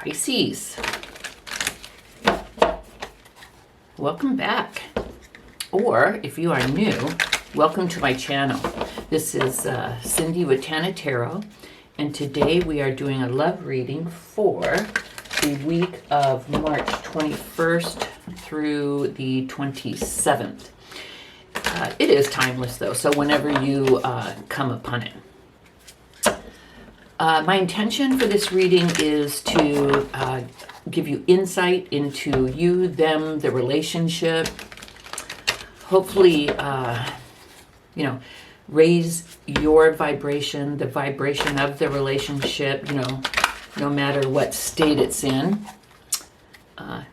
Pisces, welcome back. Or if you are new, welcome to my channel. This is Cindy with Tana Tarot, and today we are doing a love reading for the week of March 21st through the 27th. It is timeless though, so whenever you come upon it. My intention for this reading is to give you insight into you, them, the relationship. Hopefully, raise your vibration, the vibration of the relationship, no matter what state it's in.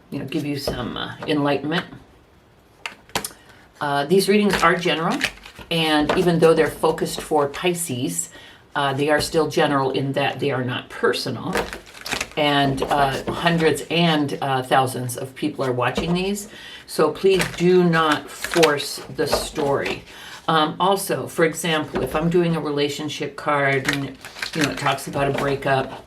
Give you some enlightenment. These readings are general, and even though they're focused for Pisces, they are still general in that they are not personal, and hundreds and thousands of people are watching these, so please do not force the story. Also, for example, if I'm doing a relationship card and it talks about a breakup,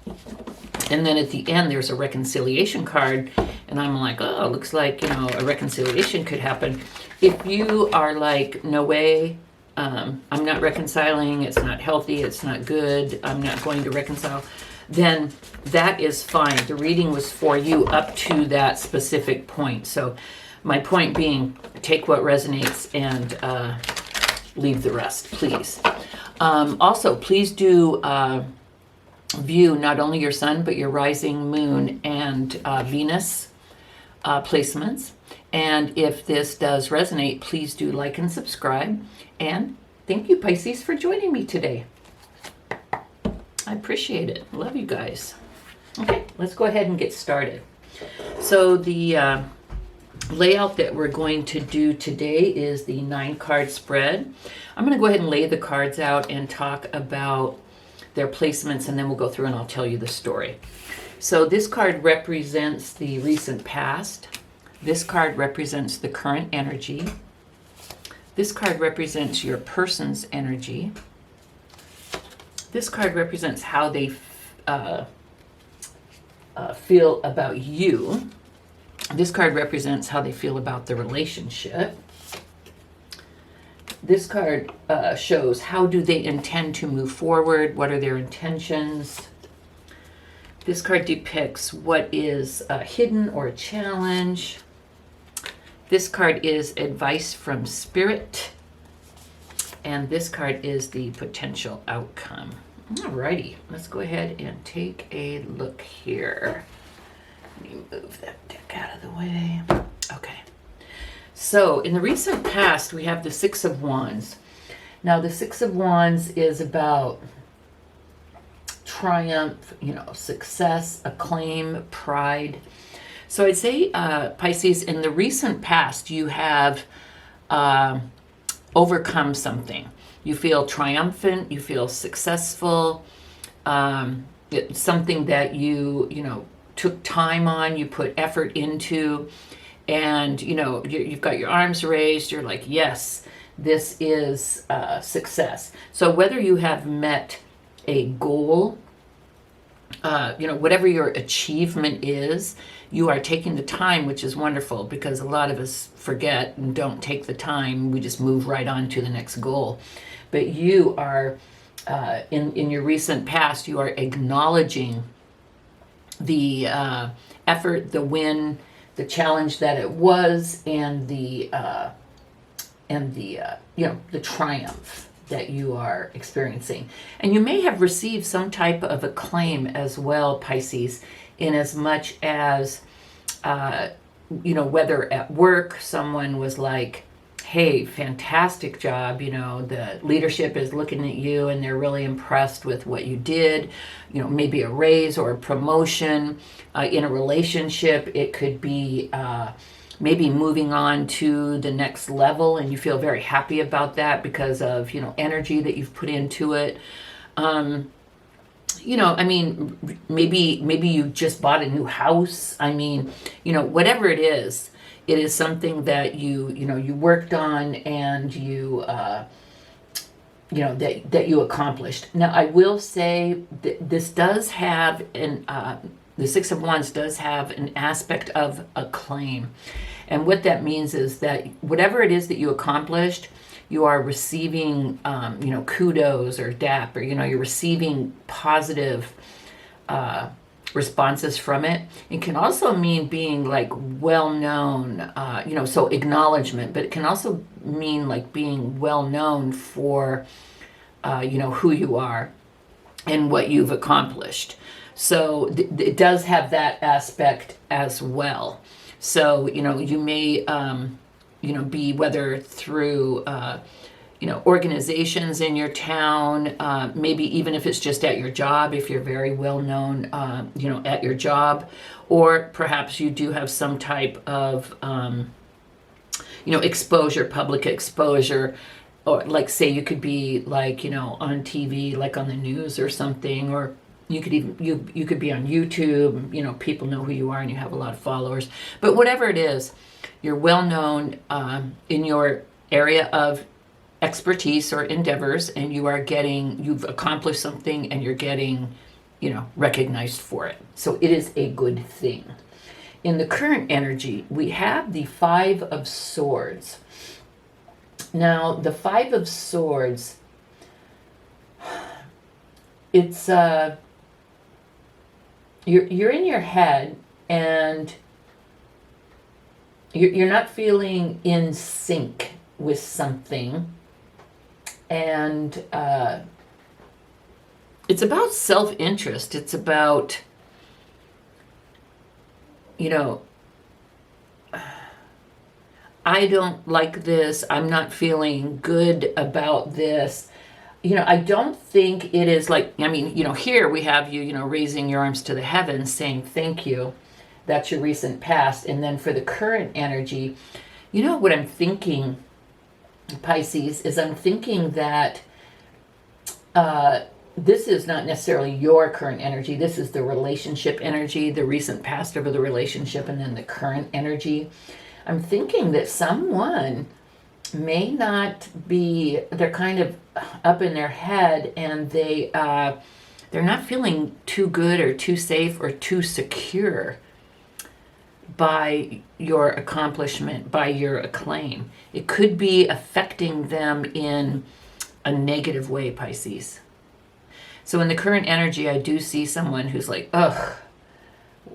and then at the end there's a reconciliation card, and I'm like, oh, it looks like a reconciliation could happen. If you are like, no way, I'm not reconciling, it's not healthy, it's not good, I'm not going to reconcile, then that is fine. The reading was for you up to that specific point. So my point being, take what resonates and leave the rest, please. Also, please do view not only your sun, but your rising moon and Venus placements. And if this does resonate, please do like and subscribe. And thank you, Pisces, for joining me today. I appreciate it. Love you guys. Okay, let's go ahead and get started. So the layout that we're going to do today is the 9-card spread. I'm going to go ahead and lay the cards out and talk about their placements, and then we'll go through and I'll tell you the story. So this card represents the recent past. This card represents the current energy. This card represents your person's energy. This card represents how they feel about you. This card represents how they feel about the relationship. This card shows how do they intend to move forward, what are their intentions. This card depicts what is hidden or a challenge. This card is advice from spirit. And this card is the potential outcome. Alrighty, let's go ahead and take a look here. Let me move that deck out of the way. Okay. So in the recent past, we have the 6 of Wands. Now the 6 of Wands is about triumph, success, acclaim, pride. So I'd say, Pisces, in the recent past, you have overcome something. You feel triumphant, you feel successful. It's something that you took time on, you put effort into, and you've got your arms raised. You're like, yes, this is success. So whether you have met a goal, whatever your achievement is, you are taking the time, which is wonderful, because a lot of us forget and don't take the time. We just move right on to the next goal. But you are, in your recent past, you are acknowledging the effort, the win, the challenge that it was, and the triumph that you are experiencing. And you may have received some type of acclaim as well, Pisces, in as much as, whether at work someone was like, hey, fantastic job, the leadership is looking at you and they're really impressed with what you did, maybe a raise or a promotion. In a relationship, it could be maybe moving on to the next level, and you feel very happy about that because of, energy that you've put into it. Maybe you just bought a new house. Whatever it is something that you worked on and that you accomplished. Now, I will say that this does have the Six of Wands does have an aspect of acclaim. And what that means is that whatever it is that you accomplished, you are receiving, kudos or dap, or, you're receiving positive responses from it. It can also mean being like well known, so acknowledgement, but it can also mean like being well known for, who you are and what you've accomplished. So it does have that aspect as well. So, you may, be whether through, organizations in your town, maybe even if it's just at your job, if you're very well known, at your job, or perhaps you do have some type of, exposure, public exposure, or like say you could be like, on TV, like on the news or something, or you could even, you could be on YouTube, people know who you are and you have a lot of followers. But whatever it is, you're well known in your area of expertise or endeavors, and you've accomplished something and you're getting, recognized for it. So it is a good thing. In the current energy, we have the Five of Swords. Now, the Five of Swords, it's you're in your head and you're not feeling in sync with something, and it's about self-interest. It's about, I don't like this. I'm not feeling good about this. I don't think it is like, here we have you, raising your arms to the heavens saying thank you. That's your recent past. And then for the current energy, what I'm thinking, Pisces, is I'm thinking that this is not necessarily your current energy. This is the relationship energy, the recent past over the relationship, and then the current energy. I'm thinking that someone may not be, they're kind of up in their head, and they're not feeling too good or too safe or too secure by your accomplishment, by your acclaim. It could be affecting them in a negative way, Pisces. So in the current energy, I do see someone who's like, ugh,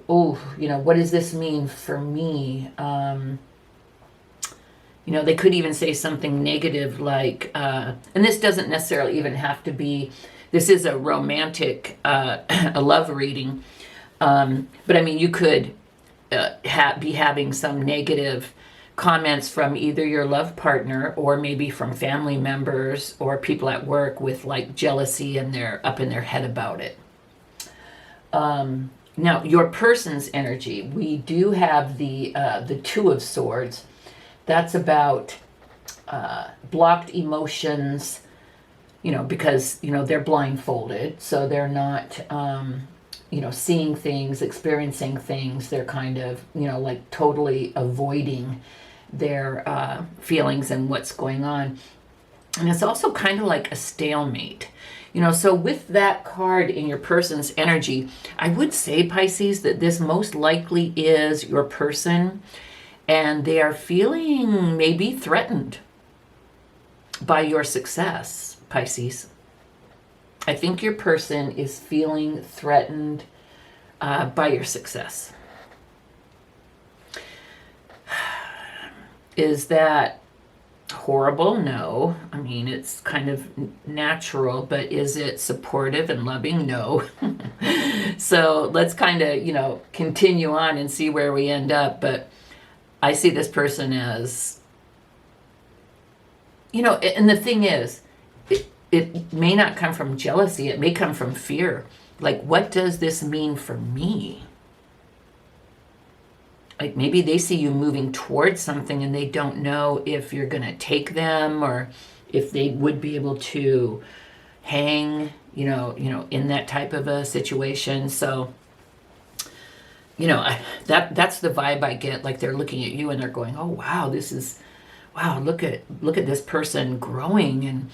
oh, what does this mean for me? They could even say something negative like, and this doesn't necessarily even have to be, this is a romantic, a love reading. But you could be having some negative comments from either your love partner or maybe from family members or people at work with like jealousy, and they're up in their head about it. Now, your person's energy, we do have the Two of Swords. That's about blocked emotions, because, they're blindfolded. So they're not, seeing things, experiencing things. They're kind of, like totally avoiding their feelings and what's going on. And it's also kind of like a stalemate. So with that card in your person's energy, I would say, Pisces, that this most likely is your person, and they are feeling maybe threatened by your success, Pisces. I think your person is feeling threatened by your success. Is that horrible? No. It's kind of natural, but is it supportive and loving? No. So let's kind of, continue on and see where we end up. But I see this person as, and the thing is, it may not come from jealousy. It may come from fear. Like, what does this mean for me? Like, maybe they see you moving towards something and they don't know if you're going to take them or if they would be able to hang, in that type of a situation. So, that's the vibe I get. Like, they're looking at you and they're going, oh, wow, look at this person growing and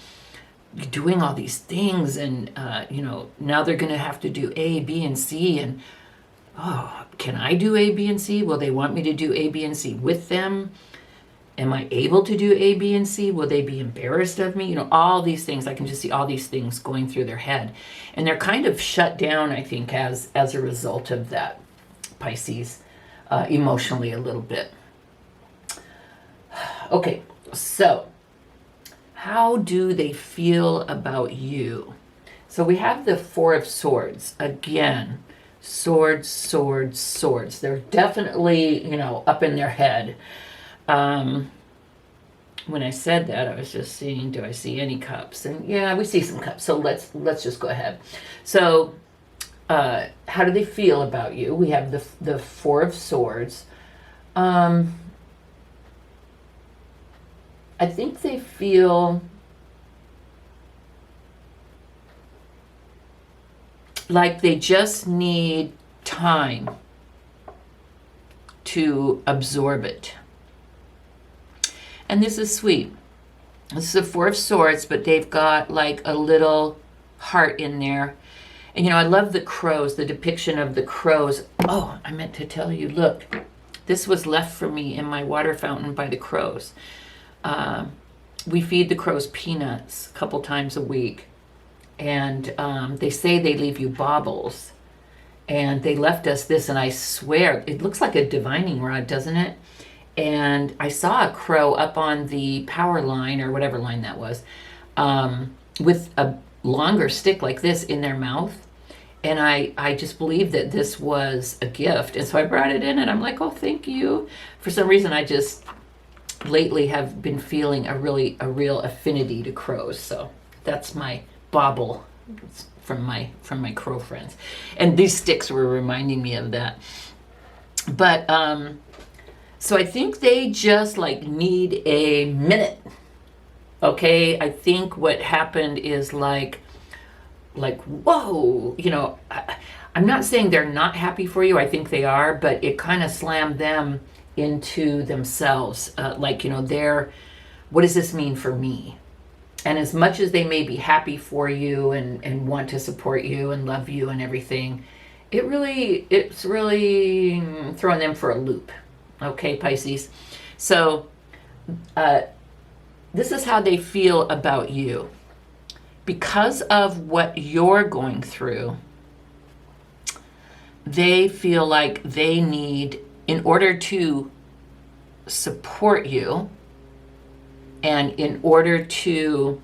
doing all these things. And, now they're going to have to do A, B, and C. And oh, can I do A, B, and C? Will they want me to do A, B, and C with them? Am I able to do A, B, and C? Will they be embarrassed of me? You know, all these things. I can just see all these things going through their head. And they're kind of shut down, I think, as a result of that, Pisces, emotionally a little bit. Okay, so how do they feel about you? So we have the Four of Swords. Again, swords, swords, swords. They're definitely, you know, up in their head. When I said that, I was just seeing, do I see any cups? And yeah, we see some cups. So let's just go ahead. So how do they feel about you? We have the Four of Swords. I think they feel like they just need time to absorb it. And this is sweet. This is a Four of Swords, but they've got like a little heart in there. And you know, I love the crows, the depiction of the crows. Oh, I meant to tell you, look, this was left for me in my water fountain by the crows. We feed the crows peanuts a couple times a week. And they say they leave you baubles. And they left us this, and I swear, it looks like a divining rod, doesn't it? And I saw a crow up on the power line, or whatever line that was, with a longer stick like this in their mouth. And I just believed that this was a gift. And so I brought it in, and I'm like, oh, thank you. For some reason, I just lately have been feeling a real affinity to crows. So that's my bauble from my crow friends. And these sticks were reminding me of that. But so I think they just like need a minute. Okay, I think what happened is like whoa, you know, I'm not saying they're not happy for you. I think they are, but it kind of slammed them into themselves. Like, you know, what does this mean for me? And as much as they may be happy for you and want to support you and love you and everything, it's really throwing them for a loop. Okay, Pisces. So this is how they feel about you. Because of what you're going through, they feel like they need, in order to support you, and in order to,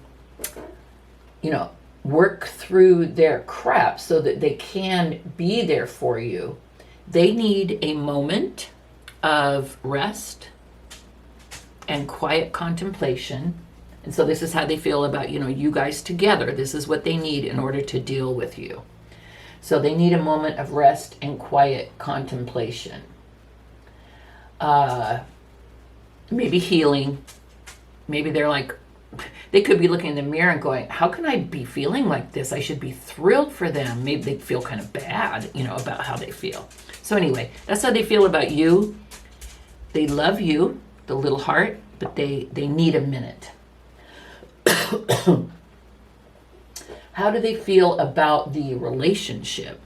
you know, work through their crap so that they can be there for you, they need a moment of rest and quiet contemplation. And so this is how they feel about, you know, you guys together. This is what they need in order to deal with you. So they need a moment of rest and quiet contemplation. Maybe healing. Maybe they're like, they could be looking in the mirror and going, how can I be feeling like this? I should be thrilled for them. Maybe they feel kind of bad, you know, about how they feel. So anyway, that's how they feel about you. They love you, the little heart, but they need a minute. How do they feel about the relationship?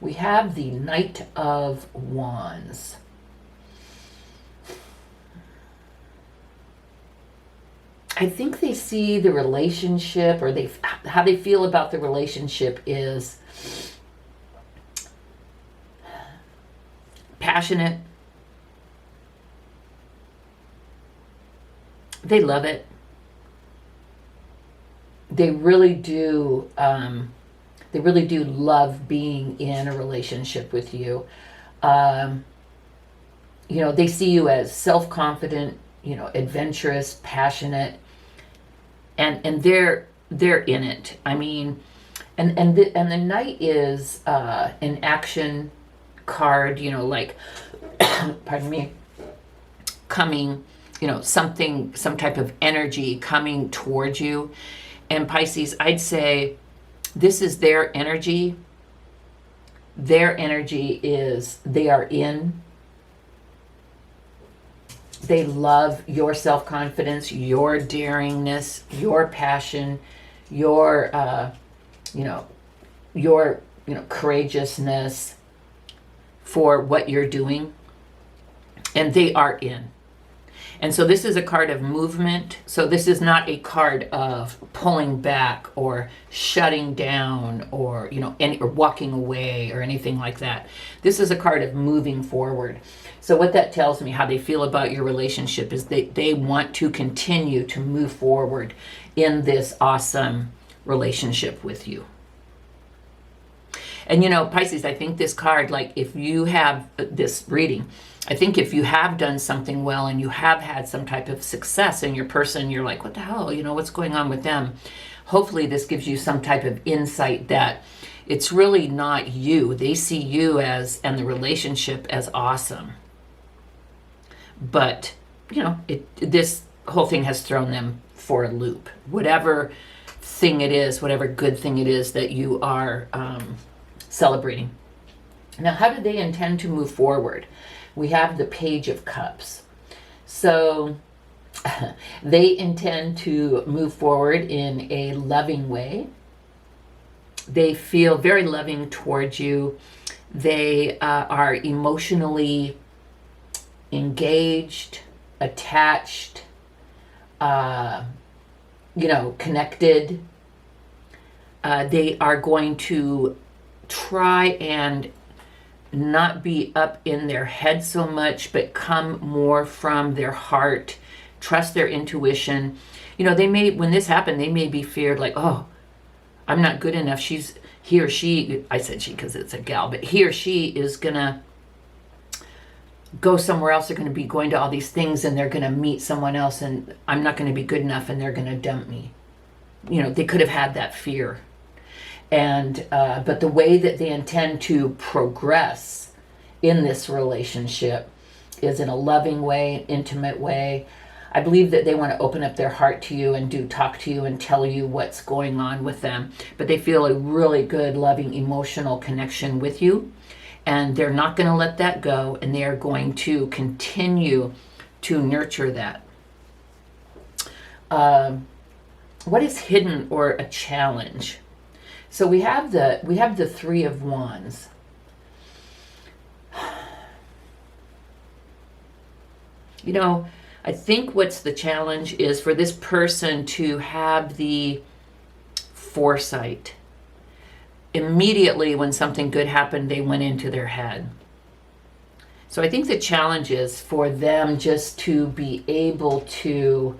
We have the Knight of Wands. I think they see the relationship, or how they feel about the relationship is passionate. They love it. They really do. They really do love being in a relationship with you. You know, they see you as self-confident, you know, adventurous, passionate, and they're in it. I mean, and the Knight is an action card. You know, like, pardon me, coming. You know, some type of energy coming towards you. And Pisces, I'd say this is their energy. Their energy is they are in. They love your self-confidence, your daringness, your passion, your courageousness. for what you're doing, and they are in. And so this is a card of movement. So this is not a card of pulling back or shutting down or, or walking away or anything like that. This is a card of moving forward. So what that tells me, how they feel about your relationship, is they want to continue to move forward in this awesome relationship with you. And Pisces, I think this card, like if you have this reading, I think if you have done something well and you have had some type of success in your person, you're like, what the hell, what's going on with them? Hopefully this gives you some type of insight that it's really not you. They see you and the relationship as awesome. But, this whole thing has thrown them for a loop. Whatever thing it is, whatever good thing it is that you are celebrating. Now, how do they intend to move forward? We have the Page of Cups. So they intend to move forward in a loving way. They feel very loving towards you. They are emotionally engaged, attached, connected. They are going to try and not be up in their head so much, but come more from their heart, trust their intuition. They may, when this happened, they may be feared like, oh, I'm not good enough. He or she, I said she because it's a gal, but he or she is going to go somewhere else. They're going to be going to all these things and they're going to meet someone else and I'm not going to be good enough and they're going to dump me. They could have had that fear. And but the way that they intend to progress in this relationship is in a loving way, intimate way. I believe that they want to open up their heart to you and talk to you and tell you what's going on with them. But they feel a really good, loving, emotional connection with you. And they're not going to let that go. And they are going to continue to nurture that. What is hidden or a challenge? So we have the Three of Wands. I think what's the challenge is for this person to have the foresight. Immediately when something good happened, they went into their head. So I think the challenge is for them just to be able to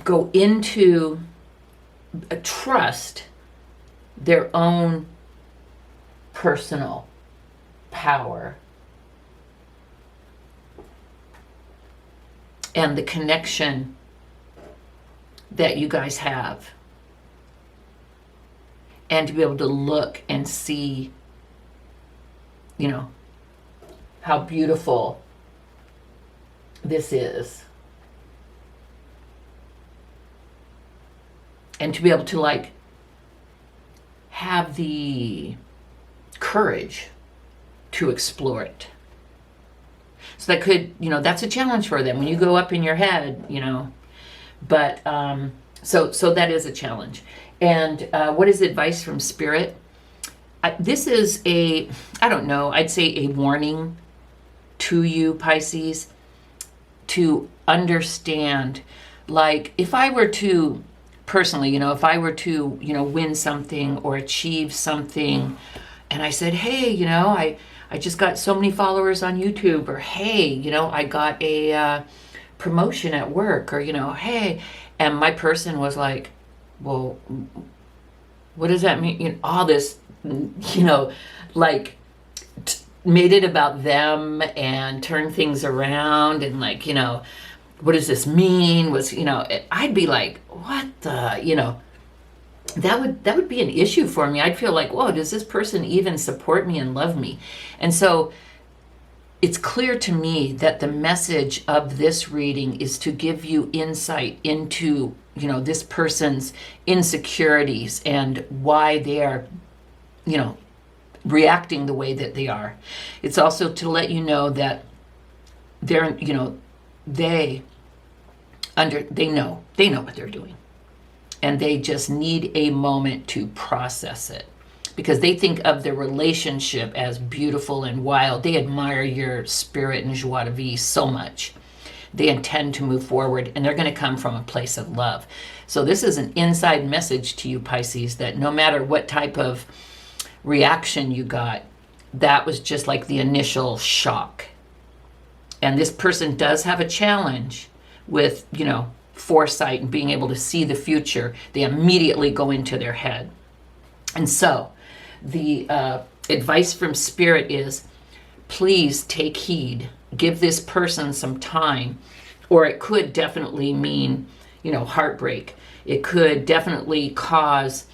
go into trust their own personal power and the connection that you guys have, and to be able to look and see, how beautiful this is. And to be able to have the courage to explore it. So that could, that's a challenge for them when you go up in your head, but so that is a challenge. And what is advice from Spirit? This is I'd say a warning to you, Pisces, to understand, if I were to personally, if I were to, win something or achieve something, and I said, hey, I just got so many followers on YouTube, or hey, I got a promotion at work, or, hey, and my person was like, well, what does that mean? All this, made it about them and turned things around and what does this mean? I'd be like, what the, that would be an issue for me. I'd feel like, whoa, does this person even support me and love me? And so it's clear to me that the message of this reading is to give you insight into, this person's insecurities and why they are, reacting the way that they are. It's also to let you know that they They know what they're doing. And they just need a moment to process it, because they think of the relationship as beautiful and wild. They admire your spirit and joie de vivre so much. They intend to move forward, and they're going to come from a place of love. So this is an inside message to you, Pisces, that no matter what type of reaction you got, that was just like the initial shock. And this person does have a challenge with, foresight and being able to see the future. They immediately go into their head. And so the advice from Spirit is, please take heed. Give this person some time. Or it could definitely mean, heartbreak. It could definitely cause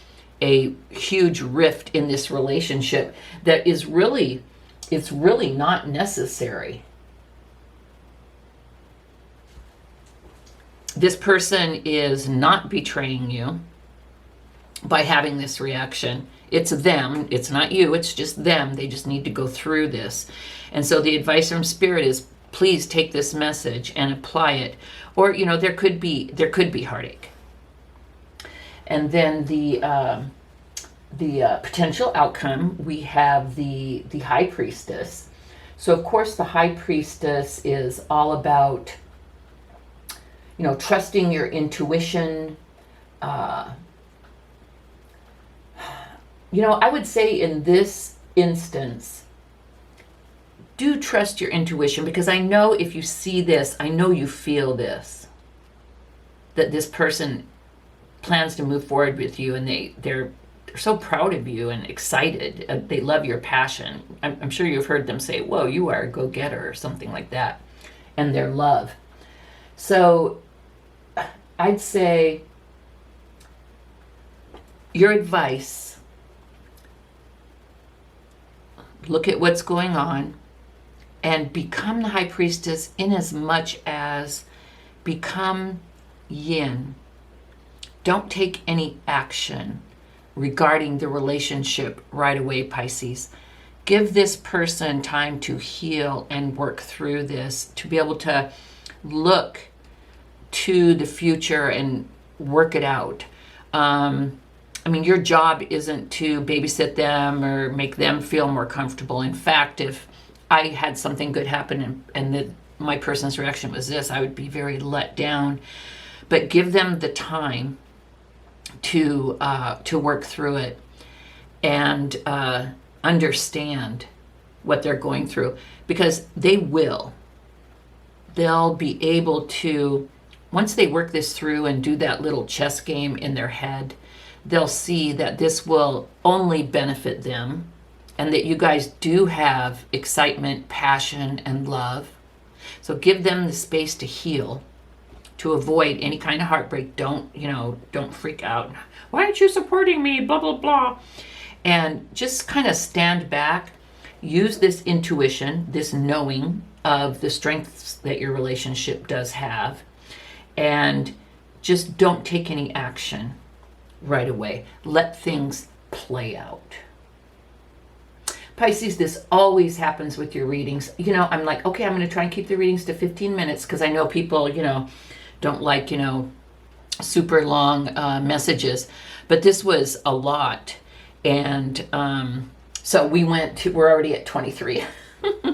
a huge rift in this relationship that is really, it's really not necessary. This person is not betraying you by having this reaction. It's them. It's not you. It's just them. They just need to go through this. And so the advice from Spirit is, please take this message and apply it. Or, there could be heartache. And then the potential outcome, we have the High Priestess. So, of course, the High Priestess is all about trusting your intuition. I would say in this instance, do trust your intuition, because I know if you see this, I know you feel this, that this person plans to move forward with you, and they're so proud of you and excited. They love your passion. I'm sure you've heard them say, whoa, you are a go-getter, or something like that, and their love. So I'd say your advice, look at what's going on and become the High Priestess, in as much as become yin. Don't take any action regarding the relationship right away, Pisces. Give this person time to heal and work through this, to be able to look to the future and work it out. Your job isn't to babysit them or make them feel more comfortable. In fact, if I had something good happen and my person's reaction was this, I would be very let down. But give them the time to work through it and understand what they're going through, because they will. They'll be able to, once they work this through and do that little chess game in their head, they'll see that this will only benefit them, and that you guys do have excitement, passion, and love. So give them the space to heal, to avoid any kind of heartbreak. Don't freak out. Why aren't you supporting me? Blah, blah, blah. And just kind of stand back. Use this intuition, this knowing of the strengths that your relationship does have. And just don't take any action right away. Let things play out. Pisces, this always happens with your readings. I'm like, okay, I'm going to try and keep the readings to 15 minutes because I know people, don't like, super long messages. But this was a lot. And so we're already at 23,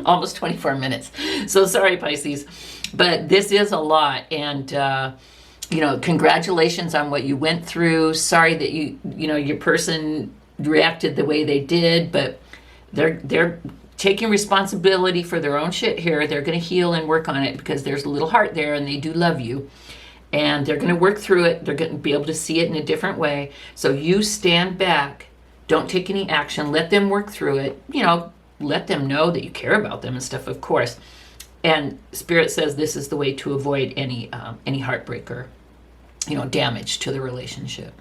almost 24 minutes. So sorry, Pisces. But this is a lot. And, congratulations on what you went through. Sorry that your person reacted the way they did, but they're taking responsibility for their own shit here. They're going to heal and work on it, because there's a little heart there and they do love you, and they're going to work through it. They're going to be able to see it in a different way. So you stand back, don't take any action, let them work through it. Let them know that you care about them and stuff, of course. And Spirit says this is the way to avoid any heartbreak or damage to the relationship.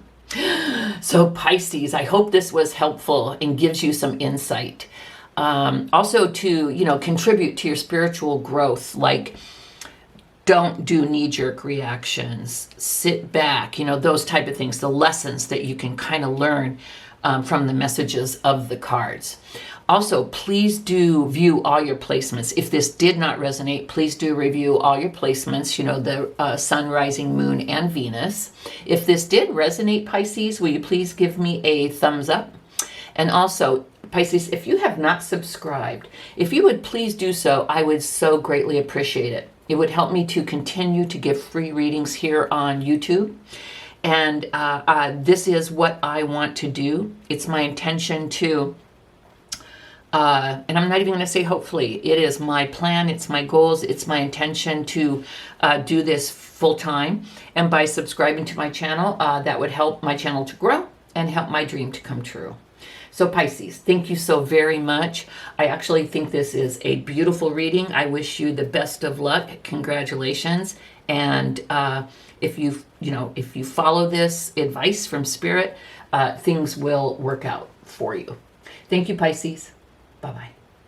So Pisces, I hope this was helpful and gives you some insight. Also to, contribute to your spiritual growth, like don't do knee-jerk reactions, sit back, those type of things, the lessons that you can kind of learn from the messages of the cards. Also, please do view all your placements. If this did not resonate, please do review all your placements, you know, the Sun, Rising, Moon, and Venus. If this did resonate, Pisces, will you please give me a thumbs up? And also, Pisces, if you have not subscribed, if you would please do so, I would so greatly appreciate it. It would help me to continue to give free readings here on YouTube. And this is what I want to do. It's my intention to... and I'm not even going to say hopefully. It is my plan, it's my goals, it's my intention to do this full time. And by subscribing to my channel, that would help my channel to grow and help my dream to come true. So Pisces, thank you so very much. I actually think this is a beautiful reading. I wish you the best of luck. Congratulations. And if you follow this advice from Spirit, things will work out for you. Thank you, Pisces. Bye-bye.